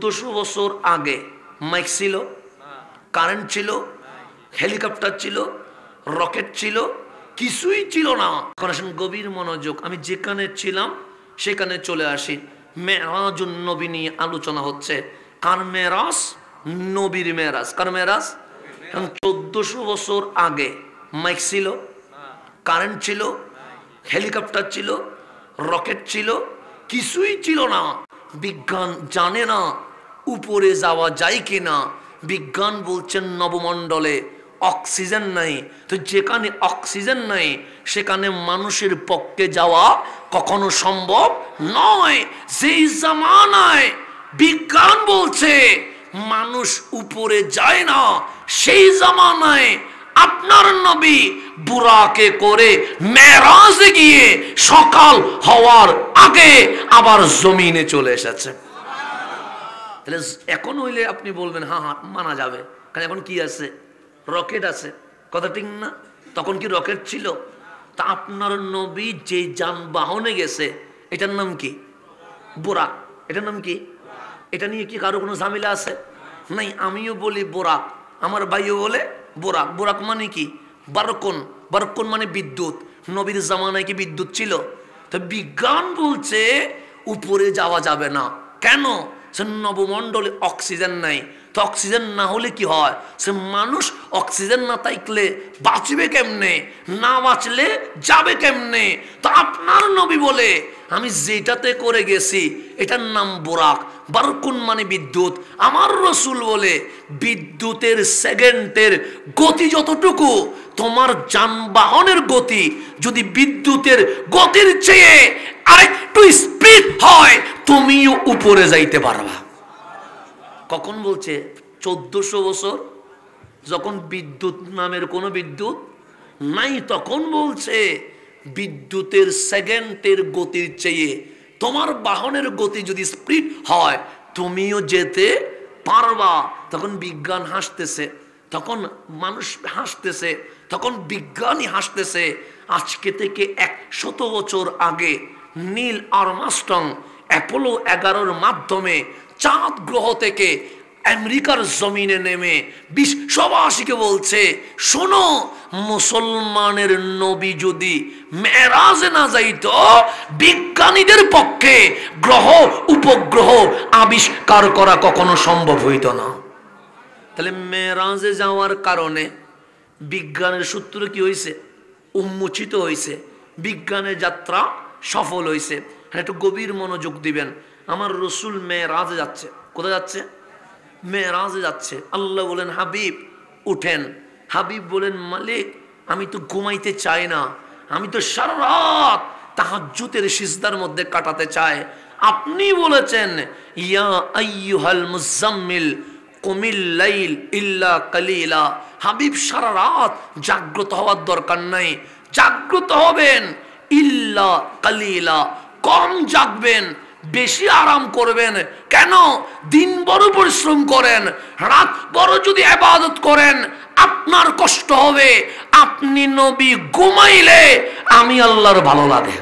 1400 বছর আগে মাইক ছিল, কারেন্ট ছিল, হেলিকপ্টার ছিল, রকেট ছিল, কিছুই ছিল না। এখন আসেন গভীর মনোযোগ, আমি যেখানে ছিলাম সেখানে চলে আসি। মেরাজুন নবী নিয়ে আলোচনা হচ্ছে। কার মেরাজ? নবীর মেরাজ। কার মেরাজ? 1400 বছর আগে মাইক ছিল, কারেন্ট ছিল, হেলিকপ্টার ছিল, রকেট ছিল, কিছুই ছিল না। বিজ্ঞান জানে না উপরে যাওয়া যায় কিনা। বিজ্ঞান বলছেন নবমণ্ডলে অক্সিজেন নাই। তো যেখানে অক্সিজেন নাই সেখানে মানুষের পক্ষে যাওয়া কখনো সম্ভব নয়। যেই জামানায় বিজ্ঞান বলছে মানুষ উপরে যায় না, সেই জামানায় আপনার নবী বুরাকে করে মেরাজে গিয়ে সকাল হওয়ার আগে আবার জমিনে চলে এসেছে। তাহলে এখন হইলে আপনি বলবেন হ্যাঁ হ্যাঁ মানা যাবে, কারণ এখন কি আছে? রকেট আছে, কথা ঠিক না? তখন কি রকেট ছিল? তা আপনার নবী যে যানবাহনে গেছে এটার নাম কি? বুরাক। এটার নাম কি? এটা নিয়ে কি কারো কোনো ঝামেলা আছে? নাই। আমিও বলি বোরাক, আমার ভাইও বলে বোরাক। বোরাক মানে কি? বারকন। বারকন মানে বিদ্যুৎ। নবীর জামানায় কি বিদ্যুৎ ছিল? তো বিজ্ঞান বলছে উপরে যাওয়া যাবে না। কেন? সে নবমণ্ডলে অক্সিজেন নাই। তো অক্সিজেন না হলে কি হয়? সে মানুষ অক্সিজেন না থাকলে বাঁচবে কেমনে? না বাঁচলে যাবে কেমনে? তো আপনার নবী বলে আমি যেটাতে করে গেছি এটার নাম বোরাক। বারকুন মানে বিদ্যুৎ। আমার রসুল বলে বিদ্যুতের সেকেন্ডের গতি যতটুকু, তোমার যানবাহনের গতি যদি বিদ্যুতের গতির চেয়ে আরেকটু স্পিড হয় তুমিও উপরে যাইতে পারবা। কখন বলছে? 1400 বছর যখন বিদ্যুৎ নামের কোনো বিদ্যুৎ নাই, তখন বলছে বিদ্যুতের সেকেন্ডের গতির চেয়ে তোমার বাহনের গতি যদি স্পিড হয় তুমিও যেতে পারবা। তখন বিজ্ঞান হাসতেছে, তখন মানুষ হাসতেছে, তখন বিজ্ঞানী হাসতেছে। আজকে থেকে 100 বছর আগে নীল আর্মস্ট্রং অ্যাপোলো 11-র মাধ্যমে চাঁদ গ্রহ থেকে আমেরিকার জমিনে নেমে বিশ্ববাসীকে বলছে, শোনো, মুসলমানের নবী যদি মেরাজে না যাইতো বিজ্ঞানীদের পক্ষে গ্রহ উপগ্রহ আবিষ্কার করা কখনো সম্ভব হইতো না। তাহলে মেরাজে যাওয়ার কারণে বিজ্ঞানের সূত্র কি হয়েছে? উন্মোচিত হয়েছে, বিজ্ঞানের যাত্রা সফল হয়েছে। একটু গভীর মনোযোগ দিবেন। আমার রসুল মেরাজে যাচ্ছে। কোথায় যাচ্ছে? মেরাজে যাচ্ছে। আল্লাহ বলেন হাবিব উঠেন। হাবিব বলেন মালিক আমি তো ঘুমাইতে চাই না, আমি তো সারা রাত তাহাজ্জুদের সিজদার মধ্যে কাটাতে চাই। আপনি বলেছেন ইয়া আইয়ুহাল মুজাম্মিল কুমিল লাইল ইল্লা কালিলা। হাবিব সারা রাত জাগ্রত হওয়ার দরকার নাই, জাগ্রত হবেন ইল্লা কালিলা, কম জাগবেন, বেশি আরাম করবেন। কেন? দিন বড় পরিশ্রম করেন, রাত বড় যদি ইবাদত করেন আপনার কষ্ট হবে। আপনি নবী ঘুমাইলে আমি আল্লাহর ভালো লাগে।